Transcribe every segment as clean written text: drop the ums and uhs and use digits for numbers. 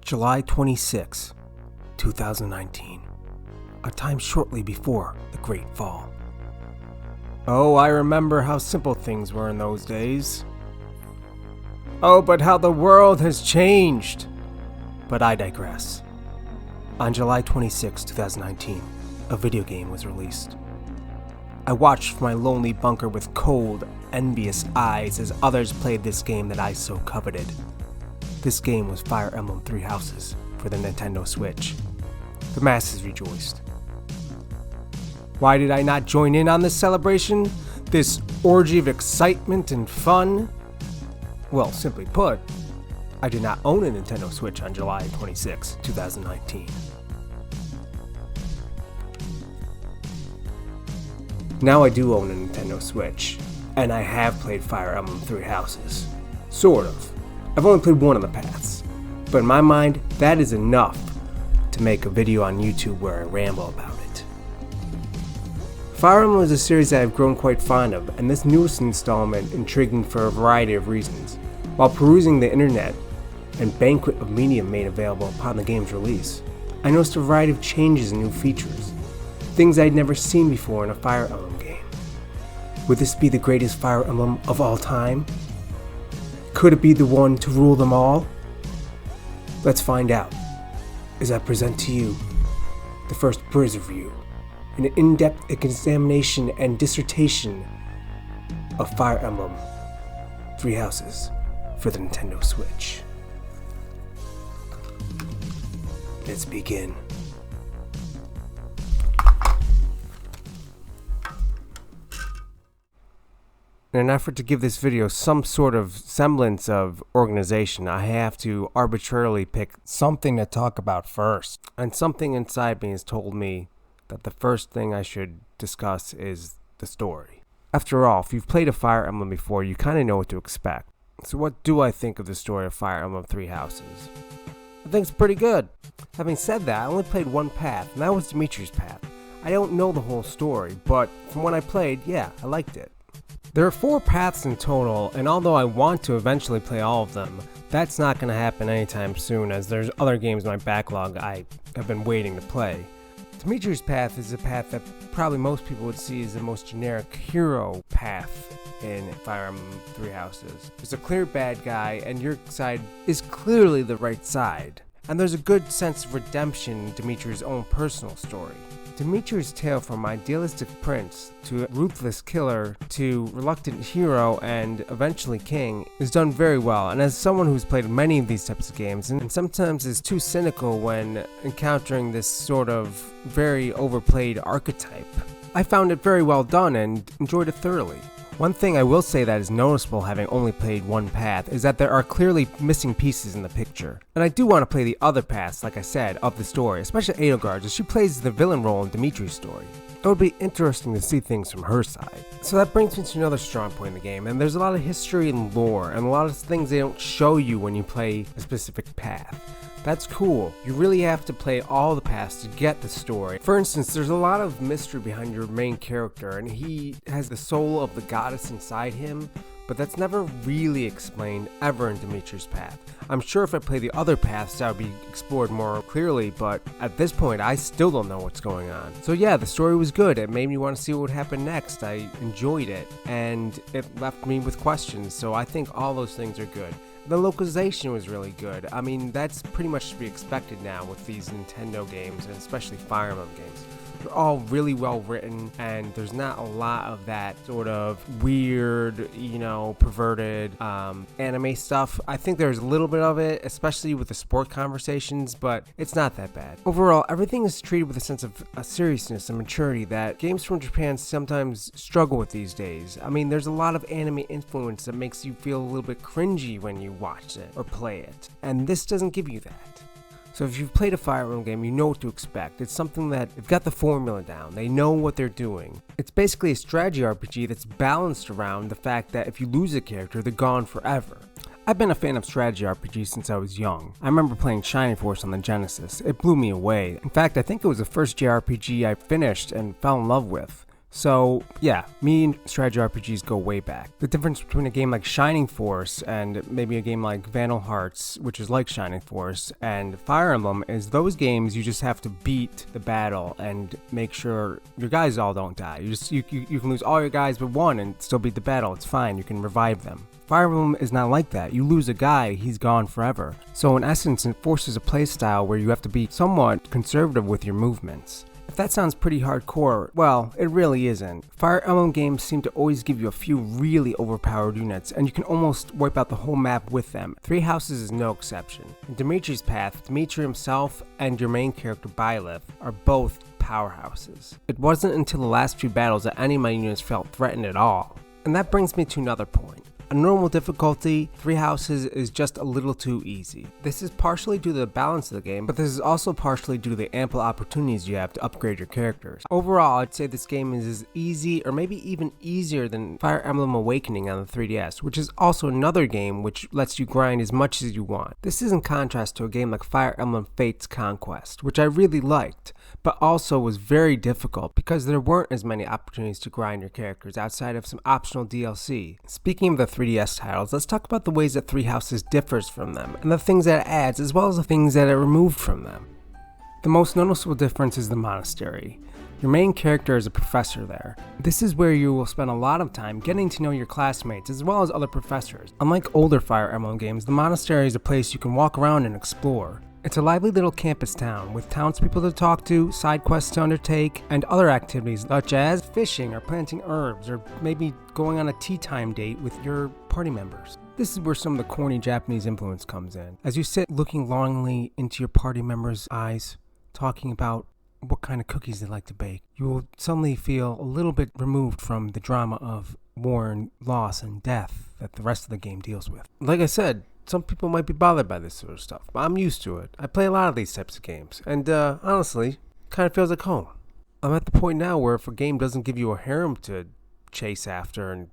July 26, 2019, a time shortly before the Great Fall. Oh, I remember how simple things were in those days. Oh, but how the world has changed! But I digress. On July 26, 2019, a video game was released. I watched from my lonely bunker with cold, envious eyes as others played this game that I so coveted. This game was Fire Emblem 3 Houses for the Nintendo Switch. The masses rejoiced. Why did I not join in on this celebration? This orgy of excitement and fun? Well, simply put, I did not own a Nintendo Switch on July 26, 2019. Now I do own a Nintendo Switch, and I have played Fire Emblem 3 Houses. Sort of. I've only played one of the paths, but in my mind, that is enough to make a video on YouTube where I ramble about it. Fire Emblem is a series that I've grown quite fond of, and this newest installment intriguing for a variety of reasons. While perusing the internet and banquet of media made available upon the game's release, I noticed a variety of changes and new features, things I'd never seen before in a Fire Emblem game. Would this be the greatest Fire Emblem of all time? Could it be the one to rule them all? Let's find out as I present to you the first Brizz review, an in-depth examination and dissertation of Fire Emblem 3 Houses for the Nintendo Switch. Let's begin. In an effort to give this video some sort of semblance of organization, I have to arbitrarily pick something to talk about first. And something inside me has told me that the first thing I should discuss is the story. After all, if you've played a Fire Emblem before, you kind of know what to expect. So what do I think of the story of Fire Emblem 3 Houses? I think it's pretty good. Having said that, I only played one path, and that was Dimitri's path. I don't know the whole story, but from what I played, yeah, I liked it. There are 4 paths in total, and although I want to eventually play all of them, that's not going to happen anytime soon, as there's other games in my backlog I have been waiting to play. Dimitri's path is a path that probably most people would see as the most generic hero path in Fire Emblem 3 Houses. There's a clear bad guy, and your side is clearly the right side. And there's a good sense of redemption in Dimitri's own personal story. Dimitri's tale from idealistic prince to ruthless killer to reluctant hero and eventually king is done very well, and as someone who's played many of these types of games and sometimes is too cynical when encountering this sort of very overplayed archetype, I found it very well done and enjoyed it thoroughly. One thing I will say that is noticeable having only played one path is that there are clearly missing pieces in the picture. And I do want to play the other paths, like I said, of the story, especially Edelgard, as she plays the villain role in Dimitri's story. It would be interesting to see things from her side. So that brings me to another strong point in the game, and there's a lot of history and lore, and a lot of things they don't show you when you play a specific path. That's cool. You really have to play all the paths to get the story. For instance, there's a lot of mystery behind your main character, and he has the soul of the goddess inside him, but that's never really explained ever in Dimitri's path. I'm sure if I play the other paths that would be explored more clearly, but at this point I still don't know what's going on. So yeah, the story was good. It made me want to see what would happen next. I enjoyed it, and it left me with questions, so I think all those things are good. The localization was really good. I mean, that's pretty much to be expected now with these Nintendo games, and especially Fire Emblem games. They're all really well written, and there's not a lot of that sort of weird, perverted anime stuff. I think there's a little bit of it, especially with the sport conversations, but it's not that bad. Overall, everything is treated with a sense of seriousness and maturity that games from Japan sometimes struggle with these days. I mean, there's a lot of anime influence that makes you feel a little bit cringy when you watch it or play it, and this doesn't give you that. So if you've played a Fire Emblem game, you know what to expect. It's something that they've got the formula down. They know what they're doing. It's basically a strategy RPG that's balanced around the fact that if you lose a character, they're gone forever. I've been a fan of strategy RPGs since I was young. I remember playing Shining Force on the Genesis. It blew me away. In fact, I think it was the first JRPG I finished and fell in love with. So yeah, me and strategy RPGs go way back. The difference between a game like Shining Force and maybe a game like Vandal Hearts, which is like Shining Force, and Fire Emblem is those games you just have to beat the battle and make sure your guys all don't die. You can lose all your guys but one and still beat the battle. It's fine, you can revive them. Fire Emblem is not like that. You lose a guy, he's gone forever. So in essence, it forces a playstyle where you have to be somewhat conservative with your movements. If that sounds pretty hardcore, well, it really isn't. Fire Emblem games seem to always give you a few really overpowered units, and you can almost wipe out the whole map with them. Three Houses is no exception. In Dimitri's path, Dimitri himself and your main character Byleth are both powerhouses. It wasn't until the last few battles that any of my units felt threatened at all. And that brings me to another point. On normal difficulty, Three Houses is just a little too easy. This is partially due to the balance of the game, but this is also partially due to the ample opportunities you have to upgrade your characters. Overall, I'd say this game is as easy or maybe even easier than Fire Emblem Awakening on the 3DS, which is also another game which lets you grind as much as you want. This is in contrast to a game like Fire Emblem Fates Conquest, which I really liked, but also was very difficult because there weren't as many opportunities to grind your characters outside of some optional DLC. Speaking of the 3DS titles, let's talk about the ways that Three Houses differs from them, and the things that it adds as well as the things that it removed from them. The most noticeable difference is the monastery. Your main character is a professor there. This is where you will spend a lot of time getting to know your classmates as well as other professors. Unlike older Fire Emblem games, the monastery is a place you can walk around and explore. It's a lively little campus town with townspeople to talk to, side quests to undertake, and other activities such as fishing or planting herbs or maybe going on a tea time date with your party members. This is where some of the corny Japanese influence comes in. As you sit looking longingly into your party members' eyes, talking about what kind of cookies they like to bake, you will suddenly feel a little bit removed from the drama of war and loss and death that the rest of the game deals with. Like I said, some people might be bothered by this sort of stuff, but I'm used to it. I play a lot of these types of games, and honestly, kind of feels like home. I'm at the point now where if a game doesn't give you a harem to chase after and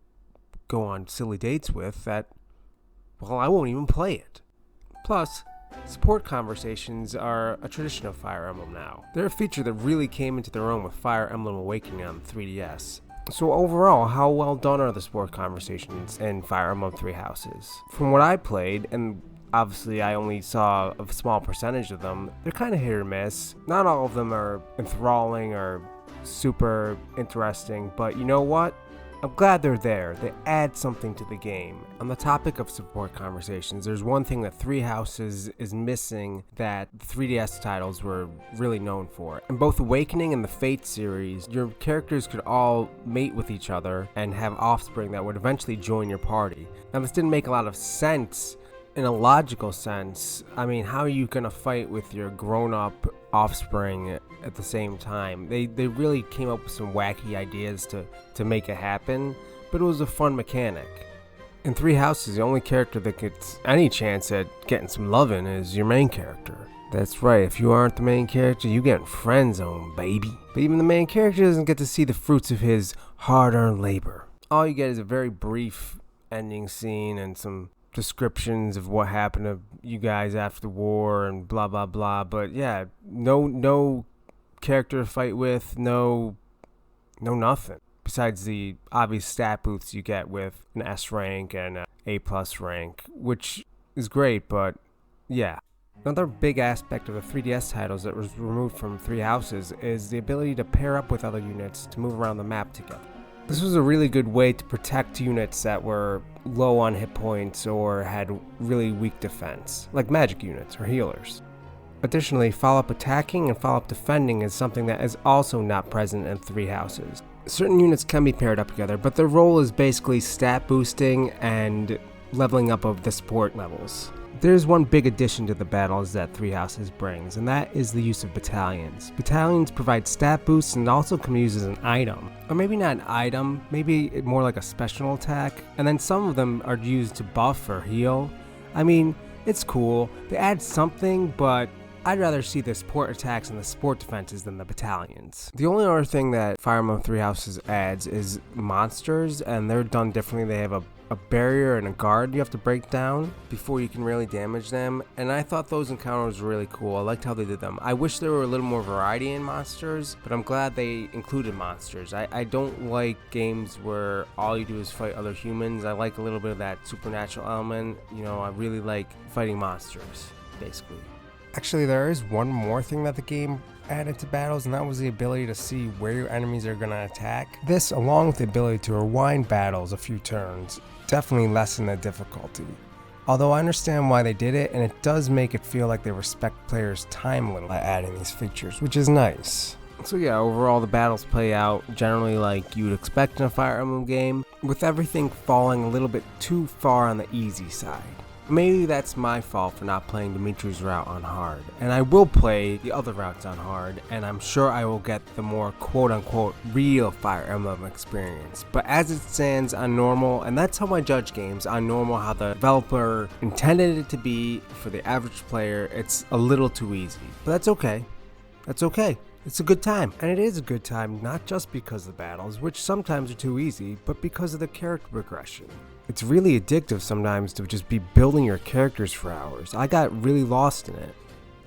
go on silly dates with, that, well, I won't even play it. Plus, support conversations are a tradition of Fire Emblem now. They're a feature that really came into their own with Fire Emblem Awakening on the 3DS. So overall, how well done are the support conversations in Fire Emblem Three Houses? From what I played, and obviously I only saw a small percentage of them, they're kind of hit or miss. Not all of them are enthralling or super interesting, but you know what? I'm glad they're there. They add something to the game. On the topic of support conversations, there's one thing that Three Houses is missing that the 3DS titles were really known for. In both Awakening and the Fate series, your characters could all mate with each other and have offspring that would eventually join your party. Now, this didn't make a lot of sense in a logical sense. I mean, how are you going to fight with your grown-up offspring at the same time? They really came up with some wacky ideas to make it happen, but it was a fun mechanic. In Three Houses, the only character that gets any chance at getting some loving is your main character. That's right, if you aren't the main character, you get friend zone, baby. But even the main character doesn't get to see the fruits of his hard-earned labor. All you get is a very brief ending scene and some descriptions of what happened to you guys after the war and blah blah blah, but yeah, no character to fight with, no nothing besides the obvious stat boosts you get with an S rank and an A+ rank, which is great, but yeah. Another big aspect of the 3DS titles that was removed from Three Houses is the ability to pair up with other units to move around the map together. This was a really good way to protect units that were low on hit points or had really weak defense, like magic units or healers. Additionally, follow-up attacking and follow-up defending is something that is also not present in Three Houses. Certain units can be paired up together, but their role is basically stat boosting and leveling up of the support levels. There's one big addition to the battles that Three Houses brings, and that is the use of battalions. Battalions provide stat boosts and also can be used as an item. Or maybe not an item, maybe more like a special attack, and then some of them are used to buff or heal. I mean, it's cool, they add something, but I'd rather see the support attacks and the support defenses than the battalions. The only other thing that Fire Emblem Three Houses adds is monsters, and they're done differently. They have a a barrier and a guard you have to break down before you can really damage them, and I thought those encounters were really cool. I liked how they did them. I wish there were a little more variety in monsters, but I'm glad they included monsters. I don't like games where all you do is fight other humans. I like a little bit of that supernatural element. You know, I really like fighting monsters, basically. Actually, there is one more thing that the game added to battles, and that was the ability to see where your enemies are going to attack. This, along with the ability to rewind battles a few turns, definitely lessened the difficulty. Although I understand why they did it, and it does make it feel like they respect players' time a little by adding these features, which is nice. So yeah, overall the battles play out generally like you would expect in a Fire Emblem game, with everything falling a little bit too far on the easy side. Maybe that's my fault for not playing Dimitri's route on hard, and I will play the other routes on hard, and I'm sure I will get the more quote-unquote real Fire Emblem experience. But as it stands on normal, and that's how I judge games, on normal, how the developer intended it to be for the average player, it's a little too easy. But that's okay. That's okay. It's a good time, and it is a good time not just because of the battles, which sometimes are too easy, but because of the character progression. It's really addictive sometimes to just be building your characters for hours. I got really lost in it.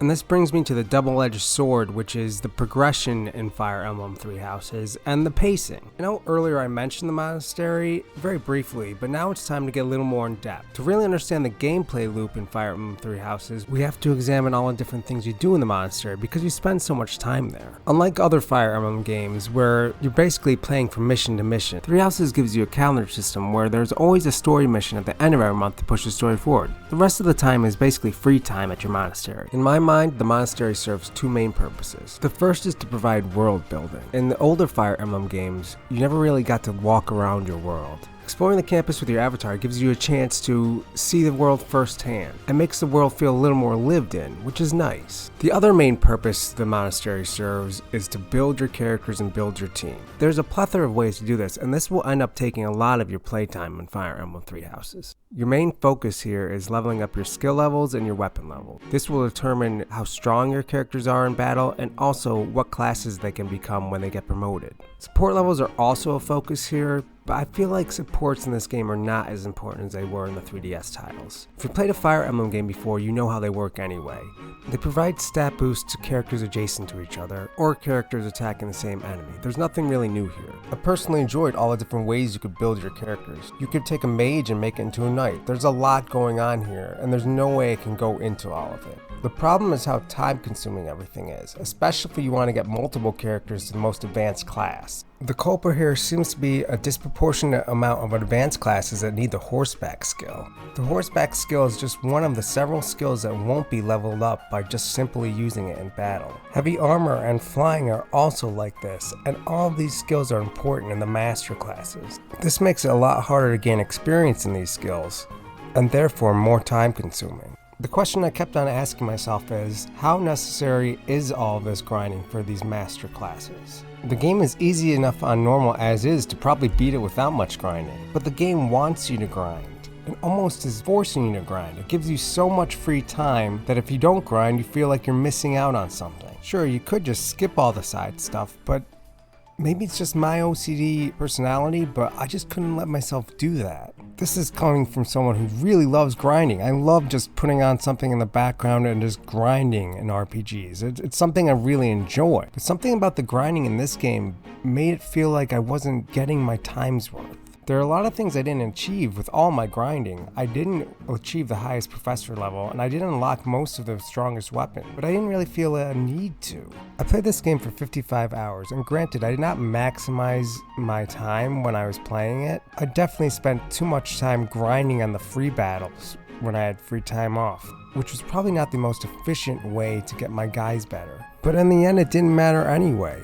And this brings me to the double-edged sword, which is the progression in Fire Emblem Three Houses and the pacing. I know earlier I mentioned the monastery very briefly, but now it's time to get a little more in depth. To really understand the gameplay loop in Fire Emblem Three Houses, we have to examine all the different things you do in the monastery because you spend so much time there. Unlike other Fire Emblem games where you're basically playing from mission to mission, Three Houses gives you a calendar system where there's always a story mission at the end of every month to push the story forward. The rest of the time is basically free time at your monastery. In my mind, the monastery serves two main purposes. The first is to provide world building. In the older Fire Emblem games, you never really got to walk around your world. Exploring the campus with your avatar gives you a chance to see the world firsthand and makes the world feel a little more lived in, which is nice. The other main purpose the monastery serves is to build your characters and build your team. There's a plethora of ways to do this, and this will end up taking a lot of your playtime in Fire Emblem Three Houses. Your main focus here is leveling up your skill levels and your weapon level. This will determine how strong your characters are in battle and also what classes they can become when they get promoted. Support levels are also a focus here, but I feel like supports in this game are not as important as they were in the 3DS titles. If you played a Fire Emblem game before, you know how they work anyway. They provide stat boosts to characters adjacent to each other, or characters attacking the same enemy. There's nothing really new here. I personally enjoyed all the different ways you could build your characters. You could take a mage and make it into a knight. There's a lot going on here, and there's no way I can go into all of it. The problem is how time consuming everything is, especially if you want to get multiple characters to the most advanced class. The culprit here seems to be a disproportionate amount of advanced classes that need the horseback skill. The horseback skill is just one of the several skills that won't be leveled up by just simply using it in battle. Heavy armor and flying are also like this, and all of these skills are important in the master classes. This makes it a lot harder to gain experience in these skills, and therefore more time consuming. The question I kept on asking myself is, how necessary is all this grinding for these master classes? The game is easy enough on normal as is to probably beat it without much grinding, but the game wants you to grind. It almost is forcing you to grind. It gives you so much free time that if you don't grind, you feel like you're missing out on something. Sure, you could just skip all the side stuff, but maybe it's just my OCD personality, but I just couldn't let myself do that. This is coming from someone who really loves grinding. I love just putting on something in the background and just grinding in RPGs. It's something I really enjoy. But something about the grinding in this game made it feel like I wasn't getting my time's worth. There are a lot of things I didn't achieve with all my grinding. I didn't achieve the highest professor level, and I didn't unlock most of the strongest weapon, but I didn't really feel a need to. I played this game for 55 hours, and granted, I did not maximize my time when I was playing it. I definitely spent too much time grinding on the free battles when I had free time off, which was probably not the most efficient way to get my guys better. But in the end, it didn't matter anyway.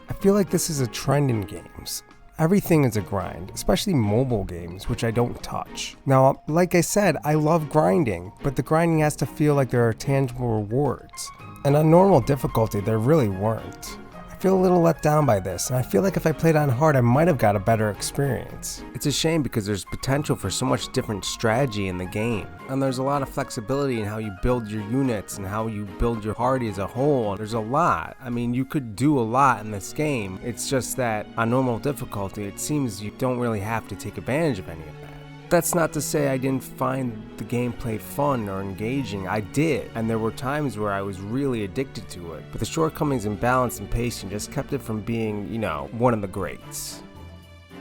I feel like this is a trend in games. Everything is a grind, especially mobile games, which I don't touch. Now, like I said, I love grinding, but the grinding has to feel like there are tangible rewards. And on normal difficulty, there really weren't. I feel a little let down by this, and I feel like if I played on hard, I might have got a better experience. It's a shame because there's potential for so much different strategy in the game, and there's a lot of flexibility in how you build your units and how you build your party as a whole. There's a lot. I mean, you could do a lot in this game. It's just that on normal difficulty, it seems you don't really have to take advantage of any of that. that's not to say I didn't find the gameplay fun or engaging. I did, and there were times where I was really addicted to it, but the shortcomings in balance and pacing just kept it from being, one of the greats.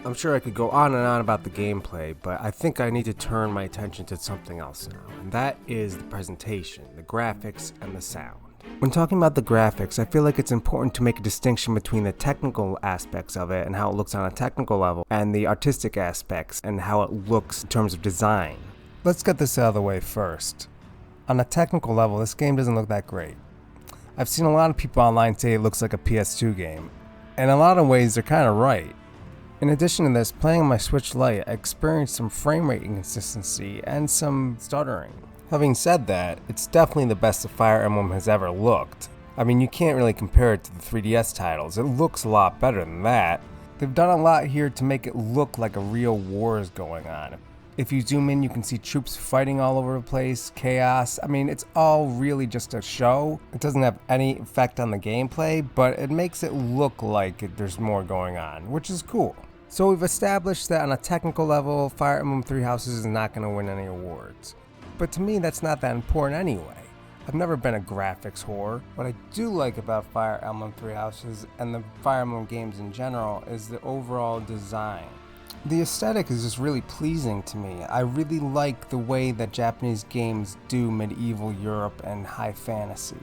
I'm sure I could go on and on about the gameplay, but I think I need to turn my attention to something else now, and that is the presentation, the graphics, and the sound. When talking about the graphics, I feel like it's important to make a distinction between the technical aspects of it and how it looks on a technical level, and the artistic aspects and how it looks in terms of design. Let's get this out of the way first. On a technical level, this game doesn't look that great. I've seen a lot of people online say it looks like a PS2 game, and in a lot of ways they're kind of right. In addition to this, playing on my Switch Lite, I experienced some frame rate inconsistency and some stuttering. Having said that, it's definitely the best the Fire Emblem has ever looked. I mean, you can't really compare it to the 3DS titles. It looks a lot better than that. They've done a lot here to make it look like a real war is going on. If you zoom in, you can see troops fighting all over the place, chaos. I mean, it's all really just a show. It doesn't have any effect on the gameplay, but it makes it look like there's more going on, which is cool. So we've established that on a technical level, Fire Emblem Three Houses is not going to win any awards. But to me, that's not that important anyway. I've never been a graphics whore. What I do like about Fire Emblem Three Houses and the Fire Emblem games in general is the overall design. The aesthetic is just really pleasing to me. I really like the way that Japanese games do medieval Europe and high fantasy.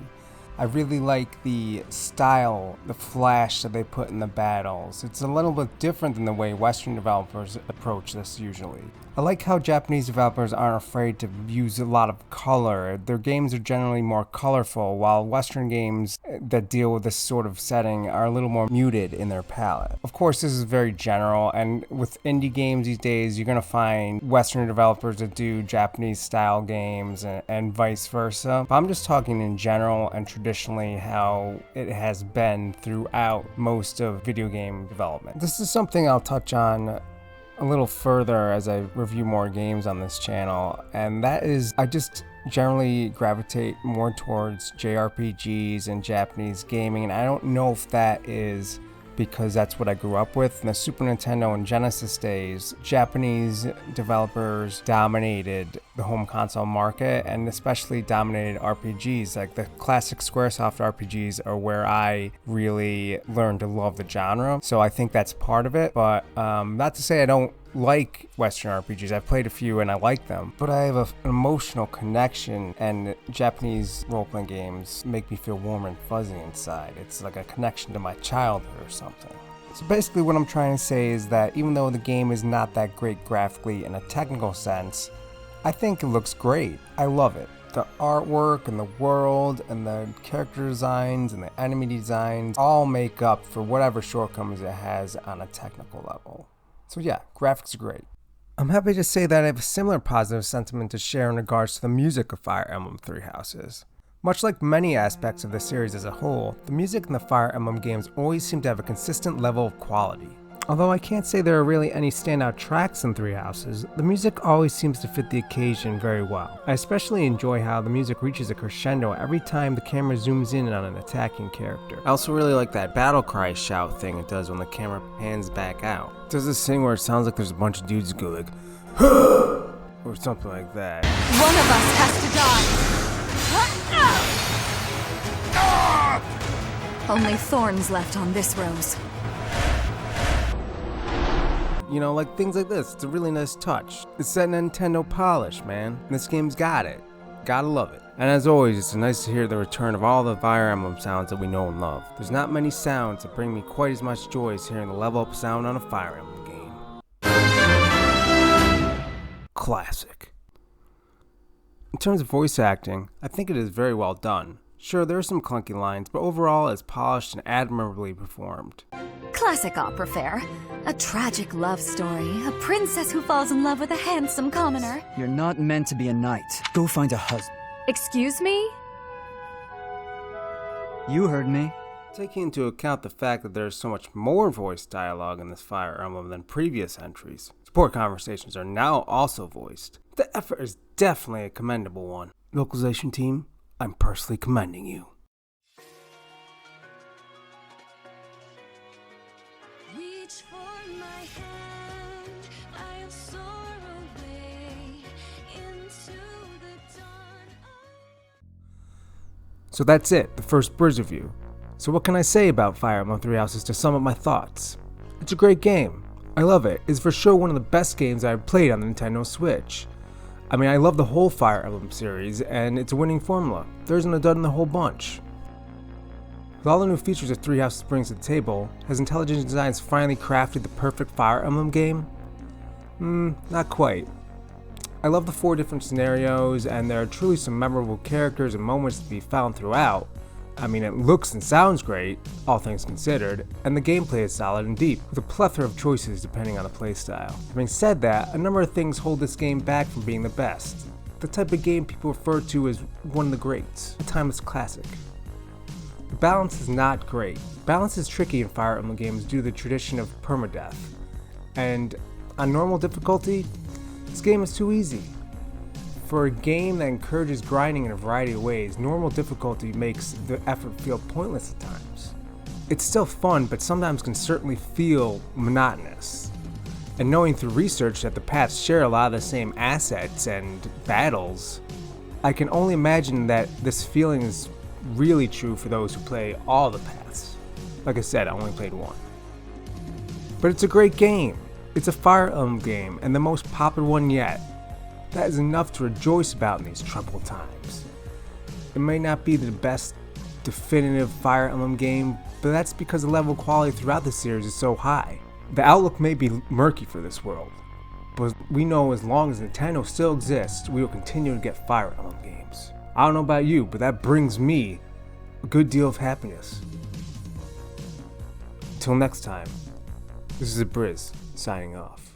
I really like the style, the flash that they put in the battles. It's a little bit different than the way Western developers approach this usually. I like how Japanese developers aren't afraid to use a lot of color. Their games are generally more colorful, while Western games that deal with this sort of setting are a little more muted in their palette. Of course, this is very general, and with indie games these days, you're going to find Western developers that do Japanese style games and vice versa. But I'm just talking in general and traditionally how it has been throughout most of video game development. This is something I'll touch on a little further as I review more games on this channel, and that is I just generally gravitate more towards JRPGs and Japanese gaming, and I don't know if that is because that's what I grew up with. In the Super Nintendo and Genesis days, Japanese developers dominated the home console market and especially dominated RPGs. Like the classic Squaresoft RPGs are where I really learned to love the genre. So I think that's part of it, but not to say I don't like Western RPGs. I've played a few and I like them, but I have an emotional connection, and Japanese role-playing games make me feel warm and fuzzy inside. It's like a connection to my childhood or something. So basically what I'm trying to say is that even though the game is not that great graphically in a technical sense, I think it looks great. I love it. The artwork and the world and the character designs and the enemy designs all make up for whatever shortcomings it has on a technical level. So yeah, graphics are great. I'm happy to say that I have a similar positive sentiment to share in regards to the music of Fire Emblem Three Houses. Much like many aspects of the series as a whole, the music in the Fire Emblem games always seem to have a consistent level of quality. Although I can't say there are really any standout tracks in Three Houses, the music always seems to fit the occasion very well. I especially enjoy how the music reaches a crescendo every time the camera zooms in on an attacking character. I also really like that battle cry shout thing it does when the camera pans back out. It does this thing where it sounds like there's a bunch of dudes who go like, or something like that. One of us has to die. Only thorns left on this rose. You know, like things like this. It's a really nice touch. It's that Nintendo polish, man. This game's got it. Gotta love it. And as always, it's nice to hear the return of all the Fire Emblem sounds that we know and love. There's not many sounds that bring me quite as much joy as hearing the level up sound on a Fire Emblem game. Classic. In terms of voice acting, I think it is very well done. Sure, there are some clunky lines, but overall it's polished and admirably performed. Classic opera fare. A tragic love story. A princess who falls in love with a handsome commoner. You're not meant to be a knight. Go find a husband. Excuse me? You heard me. Taking into account the fact that there's so much more voice dialogue in this Fire Emblem than previous entries, support conversations are now also voiced. The effort is definitely a commendable one. Localization team, I'm personally commending you. Reach for my hand, I am sorrow away. So that's it, the first Brizz review. So what can I say about Fire Emblem Three Houses to sum up my thoughts? It's a great game. I love it. It's for sure one of the best games I've played on the Nintendo Switch. I mean, I love the whole Fire Emblem series, and it's a winning formula. There isn't a dud in the whole bunch. With all the new features that Three Houses brings to the table, has Intelligent Designs finally crafted the perfect Fire Emblem game? Not quite. I love the 4 different scenarios, and there are truly some memorable characters and moments to be found throughout. I mean, it looks and sounds great, all things considered, and the gameplay is solid and deep, with a plethora of choices depending on the playstyle. Having said that, a number of things hold this game back from being the best. The type of game people refer to as one of the greats, a timeless classic. The balance is not great. Balance is tricky in Fire Emblem games due to the tradition of permadeath, and on normal difficulty, this game is too easy. For a game that encourages grinding in a variety of ways, normal difficulty makes the effort feel pointless at times. It's still fun, but sometimes can certainly feel monotonous. And knowing through research that the paths share a lot of the same assets and battles, I can only imagine that this feeling is really true for those who play all the paths. Like I said, I only played one. But it's a great game. It's a Fire Emblem game, and the most popular one yet. That is enough to rejoice about in these troubled times. It may not be the best definitive Fire Emblem game, but that's because the level of quality throughout the series is so high. The outlook may be murky for this world, but we know as long as Nintendo still exists, we will continue to get Fire Emblem games. I don't know about you, but that brings me a good deal of happiness. Till next time, this is Brizz signing off.